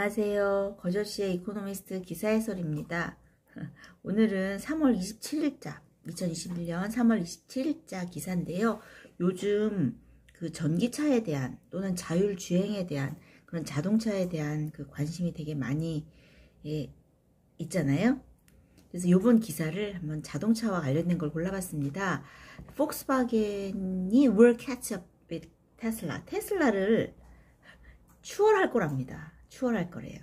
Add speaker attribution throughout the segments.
Speaker 1: 안녕하세요. 거저씨의 이코노미스트 기사 해설입니다. 오늘은 3월 27일자, 2021년 3월 27일자 기사인데요. 요즘 그 전기차에 대한 또는 자율주행에 대한 그런 자동차에 대한 그 관심이 되게 많이 있잖아요. 그래서 이번 기사를 한번 자동차와 관련된 걸 골라봤습니다. 폭스바겐이 will catch up with 테슬라. 테슬라를 추월할 거랍니다. 추월할 거래요.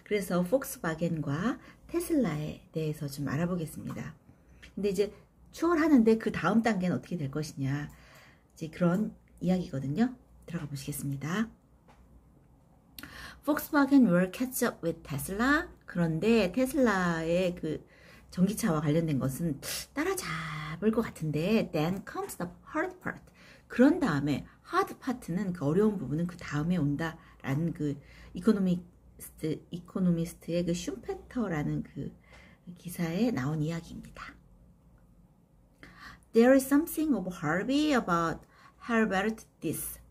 Speaker 1: 그래서 폭스바겐과 테슬라에 대해서 좀 알아보겠습니다. 근데 이제 추월하는데 그 다음 단계는 어떻게 될 것이냐, 이제 그런 이야기거든요. 들어가 보시겠습니다. 폭스바겐 will catch up with Tesla. 그런데 테슬라의 그 전기차와 관련된 것은 따라잡을 것 같은데, then comes the hard part. 그런 다음에 하드 파트는, 그 어려운 부분은 그 다음에 온다라는 그 이코노미스트의 그 슈페터라는 그 기사에 나온 이야기입니다. There is something of Harvey about Herbert Diess,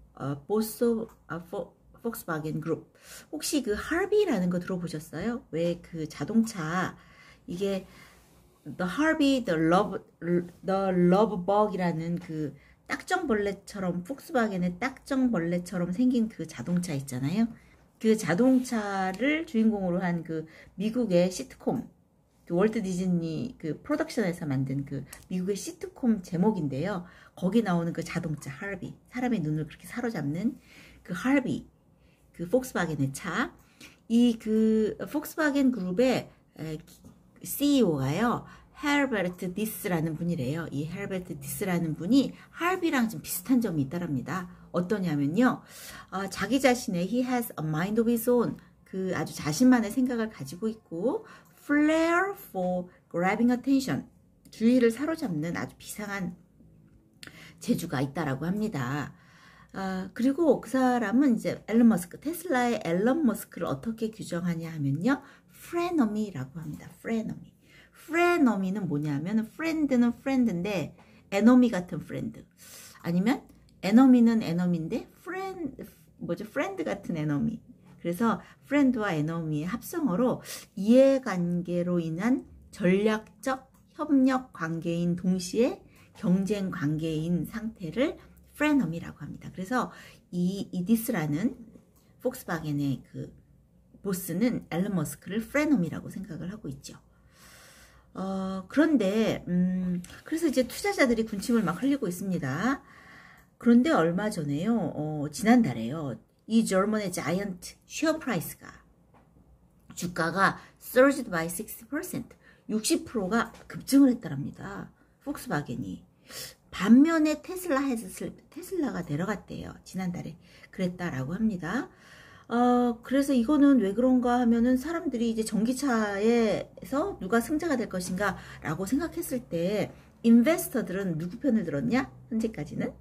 Speaker 1: boss of Volkswagen Group. 혹시 그 Harvey라는 거 들어보셨어요? 왜 그 자동차, 이게 The Harvey, the love bug이라는 그 딱정벌레처럼, 폭스바겐의 딱정벌레처럼 생긴 그 자동차 있잖아요. 그 자동차를 주인공으로 한 그 미국의 시트콤, 그 월트 디즈니 그 프로덕션에서 만든 그 미국의 시트콤 제목인데요. 거기 나오는 그 자동차 하비, 사람의 눈을 그렇게 사로잡는 그 하비, 그 폭스바겐의 차. 이 그 폭스바겐 그룹의 CEO가요, 헤르베르트 디스라는 분이래요. 이 헤르베르트 디스라는 분이 하비랑 좀 비슷한 점이 있다랍니다. 어떠냐면요, 자기 자신의 he has a mind of his own, 그 아주 자신만의 생각을 가지고 있고, flair for grabbing attention, 주의를 사로잡는 아주 비상한 재주가 있다라고 합니다. 그리고 그 사람은 이제 앨런 머스크, 테슬라의 앨런 머스크를 어떻게 규정하냐 하면요, 프레너미라고 합니다. 프레너미. 프레너미는 뭐냐면, 프렌드는 프렌드인데 에너미 같은 프렌드, 아니면 에너미는 에너미인데 프렌드 같은 에너미. 그래서 프렌드와 에너미의 합성어로 이해관계로 인한 전략적 협력 관계인 동시에 경쟁 관계인 상태를 프레너미라고 합니다. 그래서 이 디스라는 폭스바겐의 그 보스는 앨런 머스크를 프레너미라고 생각을 하고 있죠. 그런데 그래서 이제 투자자들이 군침을 막 흘리고 있습니다. 그런데 얼마 전에요, 지난달에요, 이 저먼의 자이언트 쉐어 프라이스가, 주가가 surged by 60%, 60%가 급증을 했다랍니다. 폭스바겐이. 반면에 테슬라가 내려갔대요. 지난달에 그랬다라고 합니다. 그래서 이거는 왜 그런가 하면은, 사람들이 이제 전기차에서 누가 승자가 될 것인가 라고 생각했을 때, 인베스터들은 누구 편을 들었냐? 현재까지는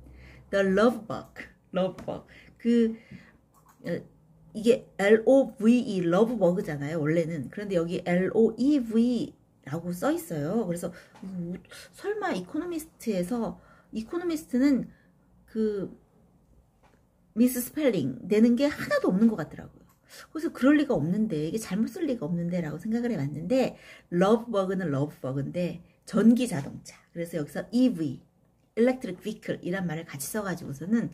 Speaker 1: The Love Bug. 이게 LOVE, Love Bug잖아요, 원래는. 그런데 여기 LOEV라고 써 있어요. 그래서 설마 이코노미스트는 그 미스 스펠링 내는 게 하나도 없는 것 같더라고요. 그래서 그럴 리가 없는데, 이게 잘못 쓸 리가 없는데 라고 생각을 해봤는데, 러브버그는 러브버그인데 전기 자동차, 그래서 여기서 EV, Electric Vehicle 이란 말을 같이 써가지고서는,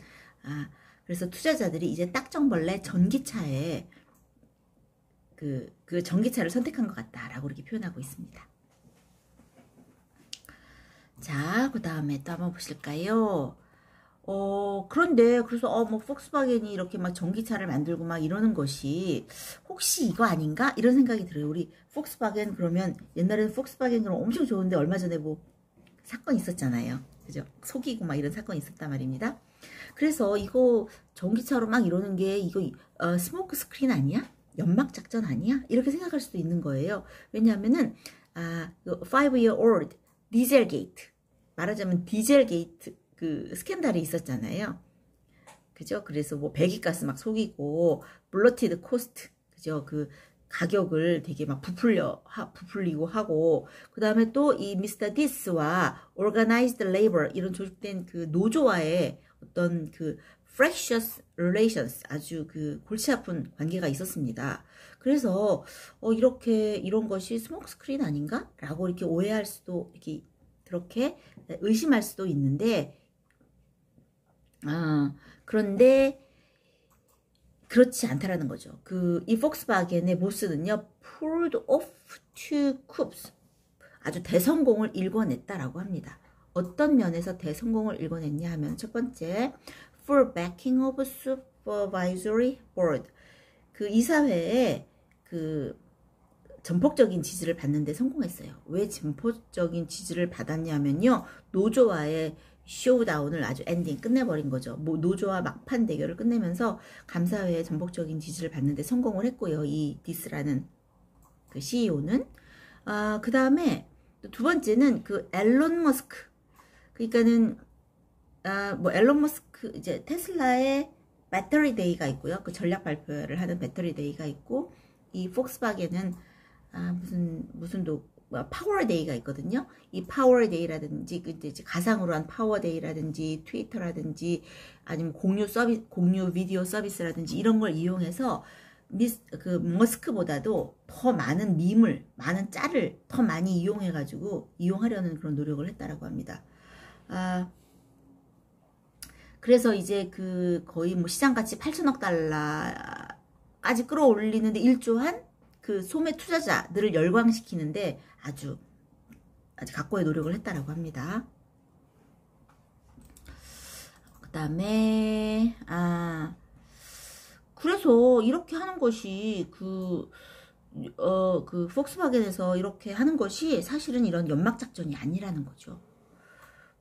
Speaker 1: 그래서 투자자들이 이제 딱정벌레 전기차에 그 전기차를 선택한 것 같다라고 이렇게 표현하고 있습니다. 자, 그 다음에 또 한번 보실까요? 그런데 그래서 뭐 폭스바겐이 이렇게 막 전기차를 만들고 막 이러는 것이 혹시 이거 아닌가? 이런 생각이 들어요. 우리 폭스바겐, 그러면 옛날에는 폭스바겐 그럼 엄청 좋은데, 얼마 전에 뭐 사건 있었잖아요. 그죠? 속이고 막 이런 사건이 있었단 말입니다. 그래서 이거 전기차로 막 이러는 게, 이거 스모크 스크린 아니야? 연막 작전 아니야? 이렇게 생각할 수도 있는 거예요. 왜냐하면은 5-year-old 디젤 게이트, 말하자면 디젤 게이트 그 스캔들이 있었잖아요. 그죠? 그래서 뭐 배기가스 막 속이고, 블러티드 코스트, 그죠? 그 가격을 되게 막 부풀리고 하고, 그 다음에 또 이 미스터 디스와 organized labor, 이런 조직된 그 노조와의 어떤 그 fractious relations, 아주 그 골치 아픈 관계가 있었습니다. 그래서 이렇게 이런 것이 스모크 스크린 아닌가? 라고 이렇게 오해할 수도, 이렇게 그렇게 의심할 수도 있는데, 그런데 그렇지 않다라는 거죠. 이 폭스바겐의 보스는요, pulled off two coups, 아주 대성공을 일궈냈다라고 합니다. 어떤 면에서 대성공을 일궈냈냐 하면, 첫 번째, for backing of supervisory board, 그 이사회에 그 전폭적인 지지를 받는데 성공했어요. 왜 전폭적인 지지를 받았냐면요, 노조와의 쇼다운을 아주 엔딩 끝내버린 거죠. 노조와 막판 대결을 끝내면서 감사회의 전폭적인 지지를 받는데 성공을 했고요. 이 디스라는 그 CEO는. 그 다음에 두 번째는 그 앨런 머스크. 그러니까는 앨런 머스크, 이제 테슬라의 배터리 데이가 있고요. 그 전략 발표를 하는 배터리 데이가 있고, 이 폭스바겐은 무슨 파워 데이가 있거든요. 이 파워 데이라든지 이제 가상으로 한 파워 데이라든지 트위터라든지 아니면 공유 비디오 서비스라든지 이런 걸 이용해서 그 머스크보다도 더 많은 밈을, 많은 짤을 더 많이 이용하려는 그런 노력을 했다라고 합니다. 그래서 이제 그 거의 뭐 시장가치 8천억 달러까지 끌어올리는데 일조한 그 소매 투자자들을 열광시키는데 아주 각고의 노력을 했다라고 합니다. 그 다음에 그래서 이렇게 하는 것이 그 폭스바겐에서 이렇게 하는 것이 사실은 이런 연막작전이 아니라는 거죠.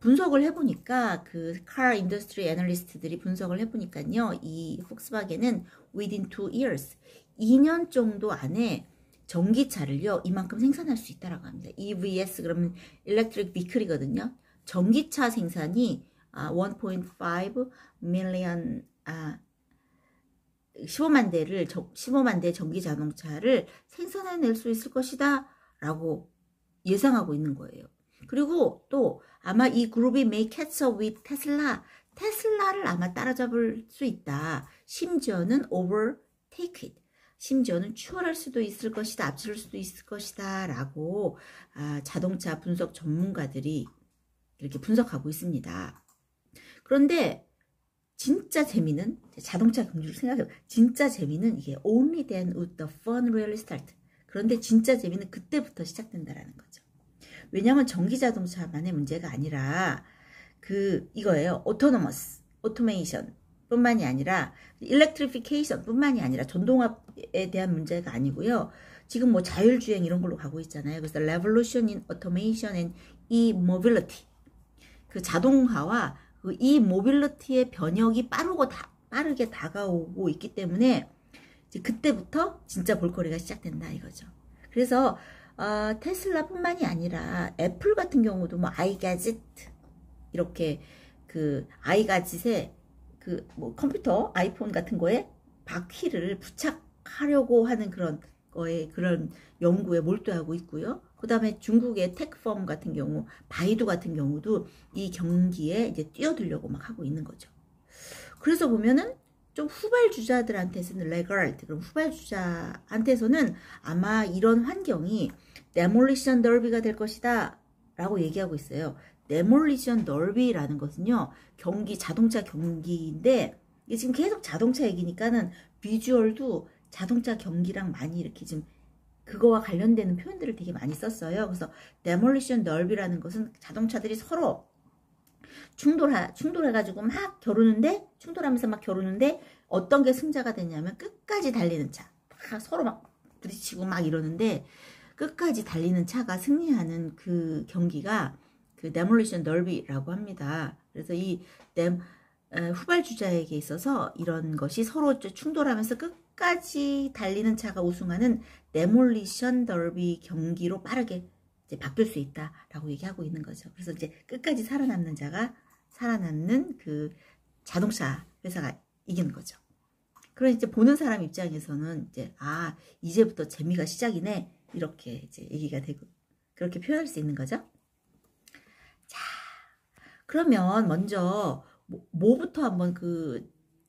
Speaker 1: 분석을 해보니까 그 car industry 애널리스트들이 분석을 해보니까요, 이 폭스바겐은 within 2 years, 2년 정도 안에 전기차를요 이만큼 생산할 수 있다라고 합니다. EVs 그러면 electric vehicle이거든요. 전기차 생산이 1.5 million 15만 대 전기 자동차를 생산해낼 수 있을 것이다 라고 예상하고 있는 거예요. 그리고 또 아마 이 그룹이 may catch up with 테슬라를 아마 따라잡을 수 있다. 심지어는 overtake it, 심지어는 추월할 수도 있을 것이다, 앞질 수도 있을 것이다 라고 자동차 분석 전문가들이 이렇게 분석하고 있습니다. 그런데 진짜 재미는, 자동차 경주를 생각해요. 진짜 재미는 이게 only then would the fun really start. 그런데 진짜 재미는 그때부터 시작된다라는 거죠. 왜냐하면 전기 자동차만의 문제가 아니라 이거예요. 오토메이션 뿐만이 아니라 일렉트리피케이션 뿐만이 아니라 전동화에 대한 문제가 아니고요. 지금 뭐 자율주행 이런 걸로 가고 있잖아요. 그래서 revolution in automation and e-mobility, 그 자동화와 그 e-mobility의 변혁이 빠르게 다가오고 있기 때문에 이제 그때부터 진짜 볼거리가 시작된다 이거죠. 그래서 테슬라뿐만이 아니라 애플 같은 경우도 뭐 아이가짓, 이렇게 그 아이가짓에 그 뭐 컴퓨터 아이폰 같은 거에 바퀴를 부착하려고 하는 그런 연구에 몰두하고 있고요. 그 다음에 중국의 테크펌 같은 경우, 바이두 같은 경우도 이 경기에 이제 뛰어들려고 막 하고 있는 거죠. 그래서 보면은 좀 후발주자들한테서는 레가드, 그럼 후발주자한테서는 아마 이런 환경이 데몰리션 더비가 될 것이다 라고 얘기하고 있어요. 데몰리션 더비라는 것은요, 자동차 경기인데, 이게 지금 계속 자동차 얘기니까는 비주얼도 자동차 경기랑 많이 이렇게 좀 그거와 관련되는 표현들을 되게 많이 썼어요. 그래서 데몰리션 더비라는 것은 자동차들이 서로 충돌해가지고 막 충돌하면서 막 겨루는데 어떤 게 승자가 되냐면 끝까지 달리는 차, 서로 막 부딪히고 막 이러는데 끝까지 달리는 차가 승리하는 그 경기가 그 데몰리션 더비라고 합니다. 그래서 이 후발주자에게 있어서 이런 것이 서로 충돌하면서 끝까지 달리는 차가 우승하는 데몰리션 더비 경기로 빠르게 이제 바뀔 수 있다라고 얘기하고 있는 거죠. 그래서 이제 끝까지 살아남는 그 자동차 회사가 이기는 거죠. 그럼 이제 보는 사람 입장에서는 이제 이제부터 재미가 시작이네, 이렇게 이제 얘기가 되고 그렇게 표현할 수 있는 거죠. 자, 그러면 먼저 뭐부터 한번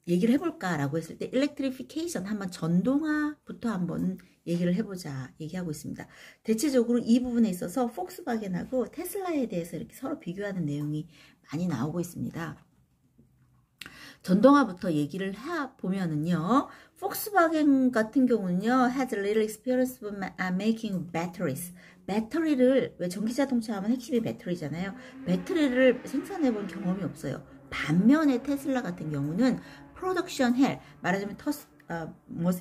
Speaker 1: 얘기를 해볼까라고 했을 때 electrification 한번 전동화부터 한번 얘기를 해보자 얘기하고 있습니다. 대체적으로 이 부분에 있어서 폭스바겐하고 테슬라에 대해서 이렇게 서로 비교하는 내용이 많이 나오고 있습니다. 전동화부터 얘기를 해보면은요, 폭스바겐 같은 경우는요, has a little experience making batteries. 배터리를, 왜 전기자동차 하면 핵심이 배터리잖아요. 배터리를 생산해본 경험이 없어요. 반면에 테슬라 같은 경우는 프로덕션 헬, 말하자면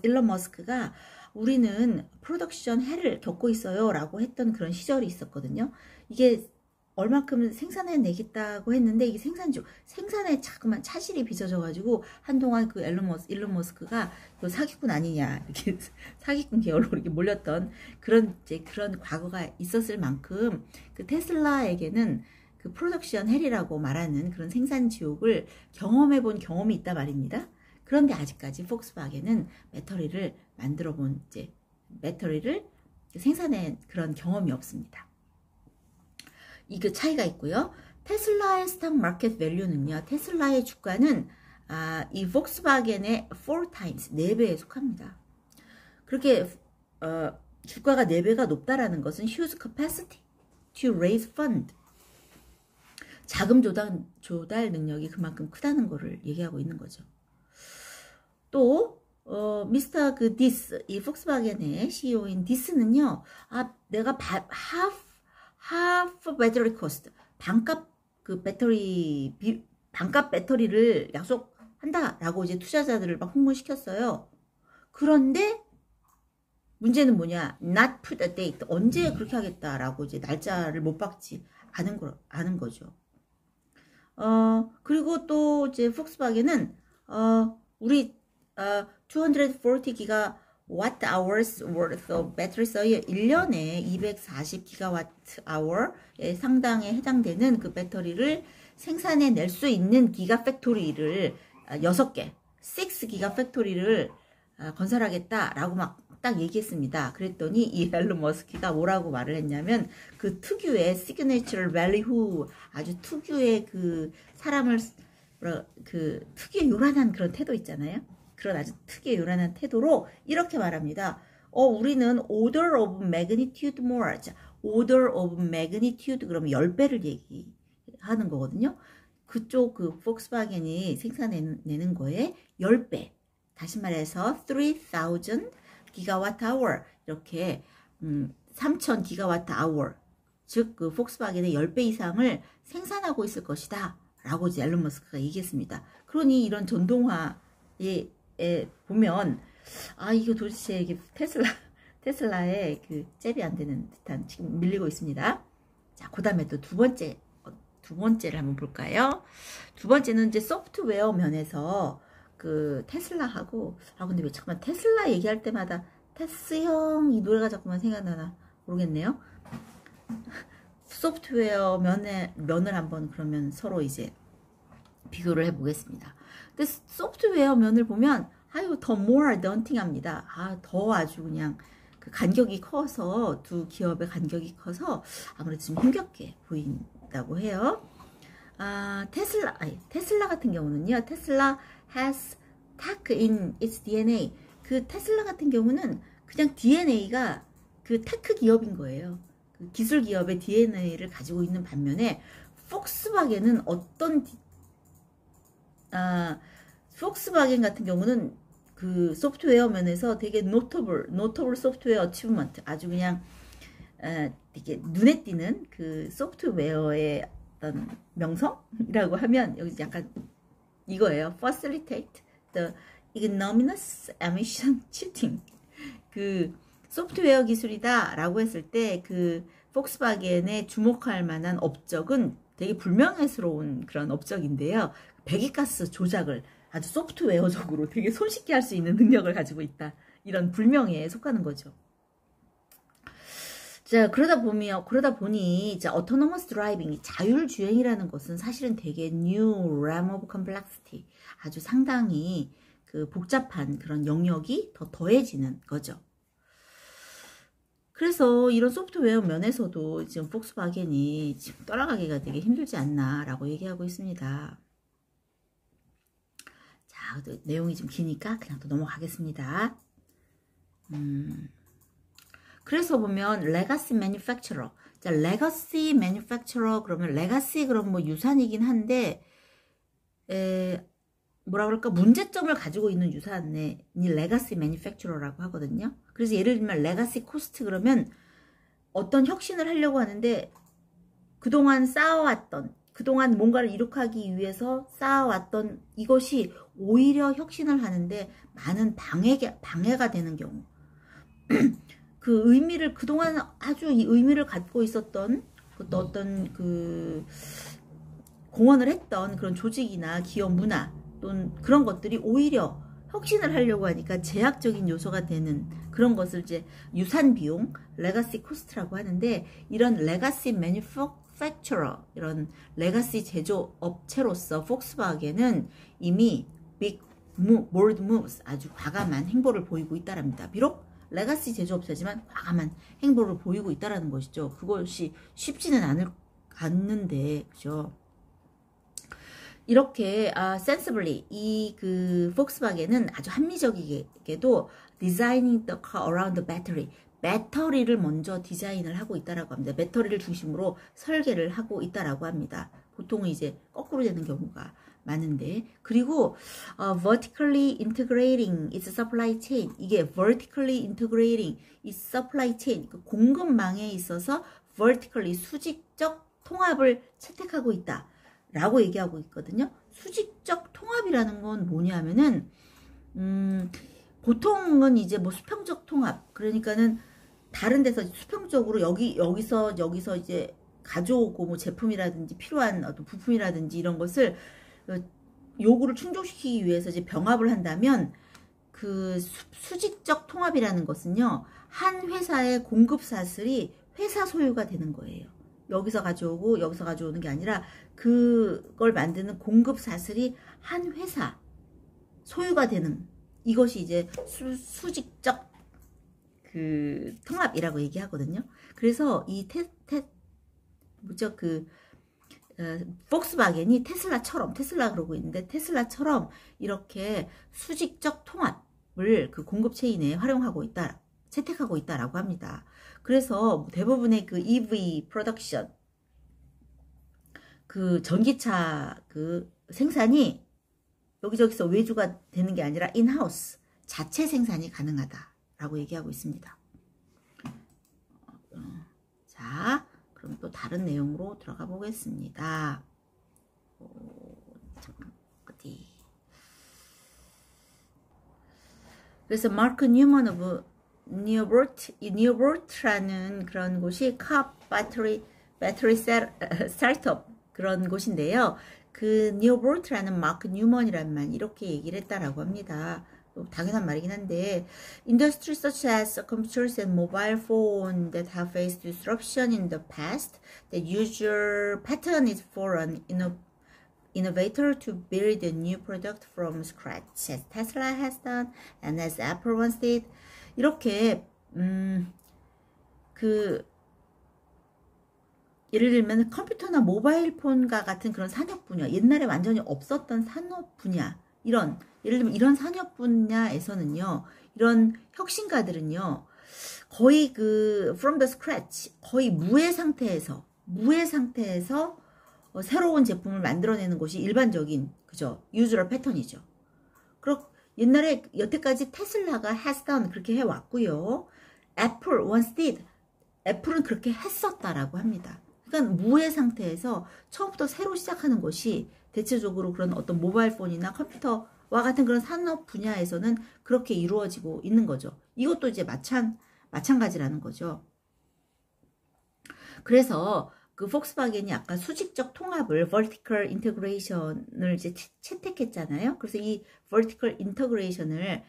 Speaker 1: 일론 머스크가 우리는 프로덕션 헬을 겪고 있어요 라고 했던 그런 시절이 있었거든요. 이게 얼마큼 생산해내겠다고 했는데 이게 생산에 자꾸만 차질이 빚어져가지고 한동안 그 일론 머스크가 그 사기꾼 아니냐 이렇게 사기꾼 계열로 이렇게 몰렸던 그런 과거가 있었을 만큼 그 테슬라에게는 그 프로덕션 헬이라고 말하는 그런 생산 지옥을 경험해본 경험이 있다 말입니다. 그런데 아직까지 폭스바겐은 배터리를 만들어본 배터리를 생산한 그런 경험이 없습니다. 이게 차이가 있고요. 테슬라의 스탁 마켓 밸류는요. 테슬라의 주가는 이 폭스바겐의 4x, 4배에 속합니다. 그렇게 주가가 4배가 높다라는 것은 huge capacity to raise fund. 자금 조달 능력이 그만큼 크다는 것을 얘기하고 있는 거죠. 또 미스터 이 폭스바겐의 CEO인 디스는요. 내가 half battery cost, 반값 배터리를 약속한다라고 이제 투자자들을 막 홍보시켰어요. 그런데 문제는 뭐냐? not put a date. 언제 그렇게 하겠다라고 이제 날짜를 못 박지 않은 거죠. 그리고 또 이제 폭스바겐은 우리 240 기가와트 hours worth of battery cell 1년에 240 기가와트 hour에 상당에 해당되는 그 배터리를 생산해 낼 수 있는 기가 팩토리를 6개, 6 기가 팩토리를 건설하겠다라고 막 딱 얘기했습니다. 그랬더니 이 일론 머스크가 뭐라고 말을 했냐면 그 특유의 시그니처럴 밸류, 아주 특유의 그 사람을 그 특유의 요란한 그런 태도 있잖아요. 그런 아주 특유의 요란한 태도로 이렇게 말합니다. 우리는 order of magnitude more. 자, order of magnitude 그러면 10배를 얘기하는 거거든요. 그쪽 그 폭스바겐이 생산내는 거에 10배. 다시 말해서 3000 기가와트 아워 이렇게 3000 기가와트 아워 즉 그 폭스바겐의 10배 이상을 생산하고 있을 것이다 라고 이제 일론 머스크가 얘기했습니다. 그러니 이런 전동화에 보면 이거 도대체 이게 테슬라의 그 잽이 안 되는 듯한 지금 밀리고 있습니다. 자, 그 다음에 또 두 번째를 한번 볼까요? 두 번째는 이제 소프트웨어 면에서 그 테슬라하고 근데 왜 잠깐만 테슬라 얘기할 때마다 테스형 이 노래가 자꾸만 생각나나 모르겠네요. 소프트웨어 면을 한번 그러면 서로 이제 비교를 해보겠습니다. 근데 소프트웨어 면을 보면 더 more daunting합니다. 더 아주 그냥 그 간격이 커서 두 기업의 간격이 커서 아무래도 좀 힘겹게 보인다고 해요. 테슬라 같은 경우는요. 테슬라 has tech in its DNA. 그 테슬라 같은 경우는 그냥 DNA가 그 테크 기업인 거예요. 그 기술 기업의 DNA를 가지고 있는 반면에 폭스바겐은 폭스바겐 같은 경우는 그 소프트웨어 면에서 되게 notable 소프트웨어 어치브먼트, 아주 그냥 되게 눈에 띄는 그 소프트웨어의 어떤 명성이라고 하면 여기 약간 이거예요. Facilitate the ignominious emission cheating. 그 소프트웨어 기술이다 라고 했을 때 그 폭스바겐에 주목할 만한 업적은 되게 불명예스러운 그런 업적인데요. 배기가스 조작을 아주 소프트웨어적으로 되게 손쉽게 할 수 있는 능력을 가지고 있다. 이런 불명예에 속하는 거죠. 자, 그러다 보니 이제 autonomous driving, 자율주행이라는 것은 사실은 되게 new realm of complexity, 아주 상당히 그 복잡한 그런 영역이 더 더해지는 거죠. 그래서 이런 소프트웨어 면에서도 지금 폭스바겐이 지금 따라가기가 되게 힘들지 않나라고 얘기하고 있습니다. 자, 내용이 좀 기니까 그냥 또 넘어가겠습니다. 그래서 보면 레가시 매니팩처러. 자, 레가시 매니팩처러 그러면 레가시 그럼 뭐 유산이긴 한데 뭐라 그럴까? 문제점을 가지고 있는 유산이 레가시 매니팩처러라고 하거든요. 그래서 예를 들면 레가시 코스트 그러면 어떤 혁신을 하려고 하는데 그동안 쌓아왔던 그동안 뭔가를 이룩하기 위해서 쌓아왔던 이것이 오히려 혁신을 하는데 많은 방해가 되는 경우 그 의미를 그동안 아주 이 의미를 갖고 있었던 어떤 그 공헌을 했던 그런 조직이나 기업 문화 또는 그런 것들이 오히려 혁신을 하려고 하니까 제약적인 요소가 되는 그런 것을 이제 유산 비용, 레가시 코스트라고 하는데 이런 레가시 매니팩처러 이런 레가시 제조 업체로서 폭스바겐은 이미 빅 bold moves 아주 과감한 행보를 보이고 있다랍니다. 비록 레가시 제조업체지만 과감한 행보를 보이고 있다라는 것이죠. 그것이 쉽지는 않는데, 그죠? 이렇게 sensibly 이 그 폭스바겐은 아주 합리적이게도 designing the car around the battery 배터리를 먼저 디자인을 하고 있다라고 합니다. 배터리를 중심으로 설계를 하고 있다라고 합니다. 보통은 이제 거꾸로 되는 경우가 많은데 그리고 vertically integrating its supply chain 이게 vertically integrating its supply chain 그 공급망에 있어서 vertically 수직적 통합을 채택하고 있다 라고 얘기하고 있거든요. 수직적 통합이라는 건 뭐냐면은 보통은 이제 뭐 수평적 통합 그러니까는 다른 데서 수평적으로 여기서 이제 가져오고 뭐 제품이라든지 필요한 어떤 부품이라든지 이런 것을 요구를 충족시키기 위해서 이제 병합을 한다면 그 수직적 통합이라는 것은요 한 회사의 공급 사슬이 회사 소유가 되는 거예요. 여기서 가져오고 여기서 가져오는 게 아니라 그걸 만드는 공급 사슬이 한 회사 소유가 되는 이것이 이제 수직적 그 통합이라고 얘기하거든요. 그래서 이 폭스바겐이 테슬라 그러고 있는데 테슬라처럼 이렇게 수직적 통합을 그 공급 체인에 활용하고 있다, 채택하고 있다라고 합니다. 그래서 대부분의 그 EV 프로덕션, 그 전기차 그 생산이 여기저기서 외주가 되는 게 아니라 인하우스 자체 생산이 가능하다라고 얘기하고 있습니다. 자, 그럼 또 다른 내용으로 들어가 보겠습니다. 잠깐 어디? 그래서 마크 뉴먼 오브 뉴버트라는 그런 곳이 카 배터리 스타트업 그런 곳인데요. 그 뉴버트라는 마크 뉴먼이란 이렇게 얘기를 했다라고 합니다. 당연한 말이긴 한데 industries such as computers and mobile phone that have faced disruption in the past, the usual pattern is for an innovator to build a new product from scratch, as Tesla has done and as Apple once did. 이렇게 예를 들면 컴퓨터나 모바일 폰과 같은 그런 산업 분야, 옛날에 완전히 없었던 산업 분야, 예를 들면 이런 산업 분야에서는요, 이런 혁신가들은요, 거의 from the scratch, 거의 무해 상태에서 새로운 제품을 만들어내는 것이 일반적인, 그죠? 유저럴 패턴이죠. 옛날에 여태까지 테슬라가 has done 그렇게 해왔고요. 애플 once did, 애플은 그렇게 했었다라고 합니다. 그러니까 무해 상태에서 처음부터 새로 시작하는 것이 대체적으로 그런 어떤 모바일 폰이나 컴퓨터와 같은 그런 산업 분야에서는 그렇게 이루어지고 있는 거죠. 이것도 이제 마찬가지라는 거죠. 그래서 그 폭스바겐이 아까 수직적 통합을 vertical integration을 이제 채택했잖아요. 그래서 이 vertical integration을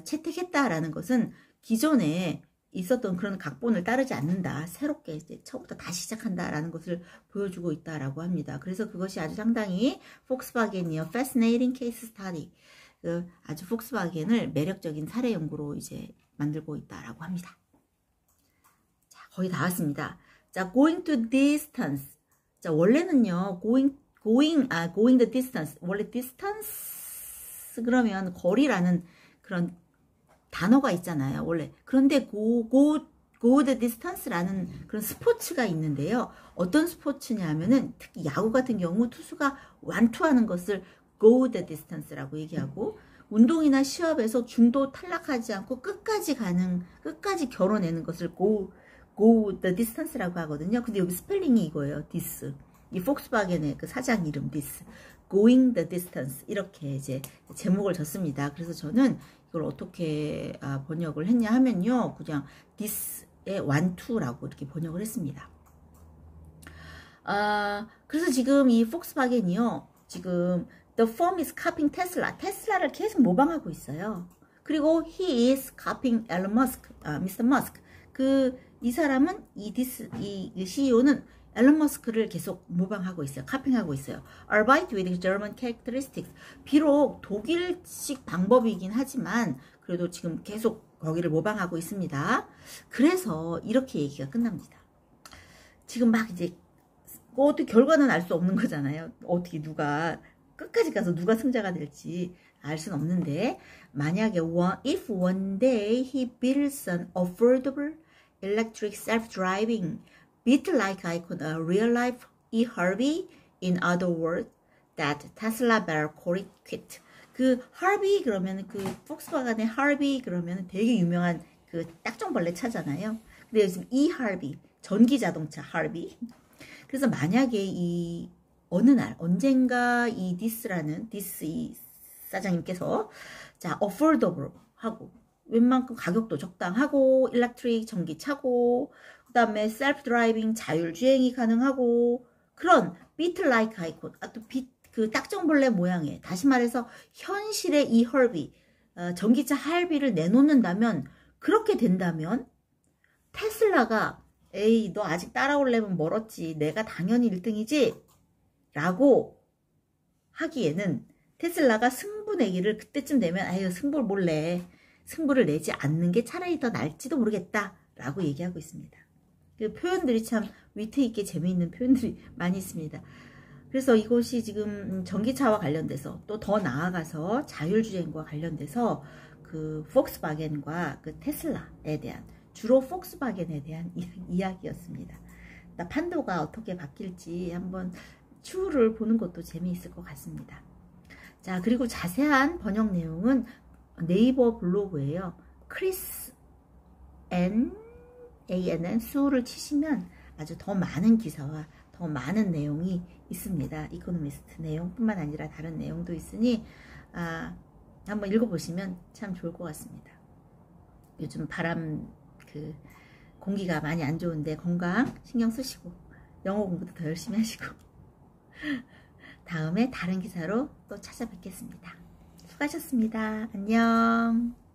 Speaker 1: 채택했다라는 것은 기존에 있었던 그런 각본을 따르지 않는다. 새롭게 이제 처음부터 다시 시작한다라는 것을 보여주고 있다라고 합니다. 그래서 그것이 아주 상당히 폭스바겐이요. fascinating case study. 아주 폭스바겐을 매력적인 사례 연구로 이제 만들고 있다라고 합니다. 자, 거의 다 왔습니다. 자, going to distance. 자, 원래는요, going the distance. 원래 distance distance 그러면 거리라는 그런 단어가 있잖아요, 원래. 그런데 go the distance라는 그런 스포츠가 있는데요. 어떤 스포츠냐면은 특히 야구 같은 경우 투수가 완투하는 것을 go the distance라고 얘기하고, 운동이나 시합에서 중도 탈락하지 않고 끝까지 결어내는 것을 go the distance라고 하거든요. 근데 여기 스펠링이 이거예요. this. 이 폭스바겐의 그 사장 이름 this. going the distance. 이렇게 이제 제목을 줬습니다. 그래서 저는 이걸 어떻게 번역을 했냐 하면요. 그냥 this의 완투라고 이렇게 번역을 했습니다. 그래서 지금 이 폭스바겐이요. 지금 the firm is copying Tesla. 테슬라를 계속 모방하고 있어요. 그리고 he is copying Elon Musk, Mr. Musk. 이 사람은 이 CEO는 앨런 머스크를 계속 모방하고 있어요. 카핑하고 있어요. Albeit with German characteristics. 비록 독일식 방법이긴 하지만 그래도 지금 계속 거기를 모방하고 있습니다. 그래서 이렇게 얘기가 끝납니다. 지금 막 이제 어떻게 결과는 알 수 없는 거잖아요. 어떻게 누가 끝까지 가서 누가 승자가 될지 알 수는 없는데, 만약에 if one day he builds an affordable electric self-driving bit like icon a real life e-Harvey, in other words, that Tesla better call it quit. 그 하비 그러면 그 폭스바겐의 하비 그러면 되게 유명한 그 딱정벌레 차잖아요. 근데 지금 e-Harvey 전기 자동차 하비. 그래서 만약에 이 어느 날 언젠가 이 디스 이 사장님께서 자 affordable 하고 웬만큼 가격도 적당하고 일렉트릭 전기차고 그 다음에 셀프 드라이빙 자율주행이 가능하고 그런 비트 라이크 아이콘 또 그 딱정벌레 모양의, 다시 말해서 현실의 이 헐비 전기차 할비를 내놓는다면, 그렇게 된다면 테슬라가 에이 너 아직 따라오려면 멀었지, 내가 당연히 1등이지 라고 하기에는 테슬라가 승부 내기를 그때쯤 되면 아유 승부를 몰래 승부를 내지 않는 게 차라리 더 나을지도 모르겠다 라고 얘기하고 있습니다. 그 표현들이 참 위트 있게 재미있는 표현들이 많이 있습니다. 그래서 이것이 지금 전기차와 관련돼서 또 더 나아가서 자율주행과 관련돼서 그 폭스바겐과 그 테슬라에 대한, 주로 폭스바겐에 대한 이야기였습니다. 판도가 어떻게 바뀔지 한번 추후를 보는 것도 재미있을 것 같습니다. 자, 그리고 자세한 번역 내용은 네이버 블로그에요. 크리스 ANN 수를 치시면 아주 더 많은 기사와 더 많은 내용이 있습니다. 이코노미스트 내용뿐만 아니라 다른 내용도 있으니 한번 읽어보시면 참 좋을 것 같습니다. 요즘 바람 공기가 많이 안 좋은데 건강 신경 쓰시고 영어 공부도 더 열심히 하시고 다음에 다른 기사로 또 찾아뵙겠습니다. 수고하셨습니다. 안녕.